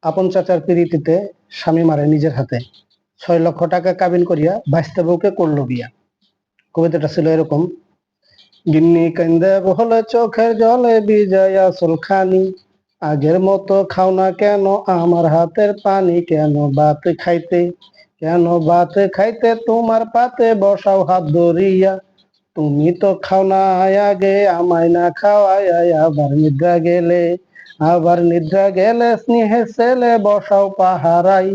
আপন চাচার পিরিতিতে স্বামী মারে নিজের হাতে, ৬ লক্ষ টাকা কাবিন করিয়া বাইস্তা বউকে করলো বিয়া। কবিতাটা ছিল এরকম: গিন্নি কান্দে বহলে চোখের জলে বিজয়া সুলখানি, আগের মতো খাও না কেন আমার হাতের পানি, কেন ভাত খাইতে তোমার পাতে বসাও হাত ধরিয়া, তুমি তো খাও না আগে আমায় না খাওয়াই, আবার নিদ্রা গেলে স্নেহের ছেলে বসাও পাহারাই,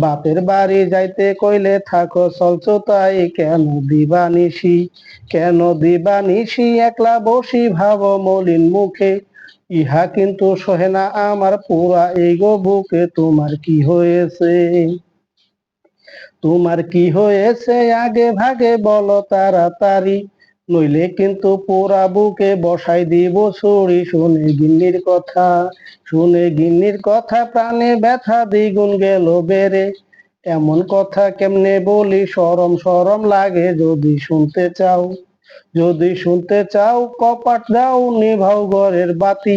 বাপের বাড়ি যাইতে কইলে থাকো চলচতাই, কেন দিবানিশি একলা বসি ভাব মলিন মুখে, ইহা কিন্তু সহে না আমার পুরা এই গো বুকে, তোমার কি হয়েছে আগে ভাগে বলো তাড়াতাড়ি, নইলে কিন্তু পুরা বুকে বসাই দিব ছুরি, শুনে গিন্নির কথা প্রাণে ব্যথা দ্বিগুণ গেল বেড়ে, এমন কথা কেমনে বলি শরম শরম লাগে, যদি শুনতে চাও কপাট দাও নিভাও ঘরের বাতি,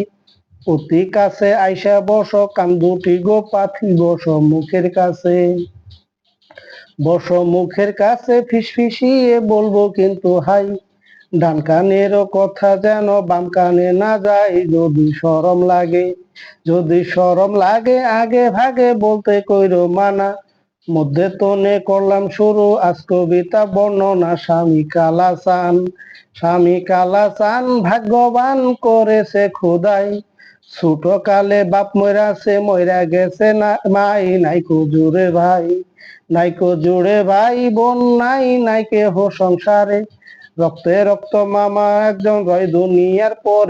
অতি কাছে আইসা বসো কান দুটি গো পাথি, বসো মুখের কাছে ফিসফিসিয়ে বলবো কিন্তু হাই, ডান কানেরও কথা যেন বাম কানে না যায়, যদি শরম লাগে আগে ভাগে বলতে কইরো মানা, মধ্যে তনে করলাম শুরু আজ কবিতা বর্ণনা, স্বামী কালাচান ভাগ্যবান করেছে খোদাই, ছোট কালে বাপ মইরা গেছে না মাই, নাইকো জুড়ে ভাই বোন নাই কেহ সংসারে, রক্তে রক্ত মামা একজন রয় দুনিয়ার পরে।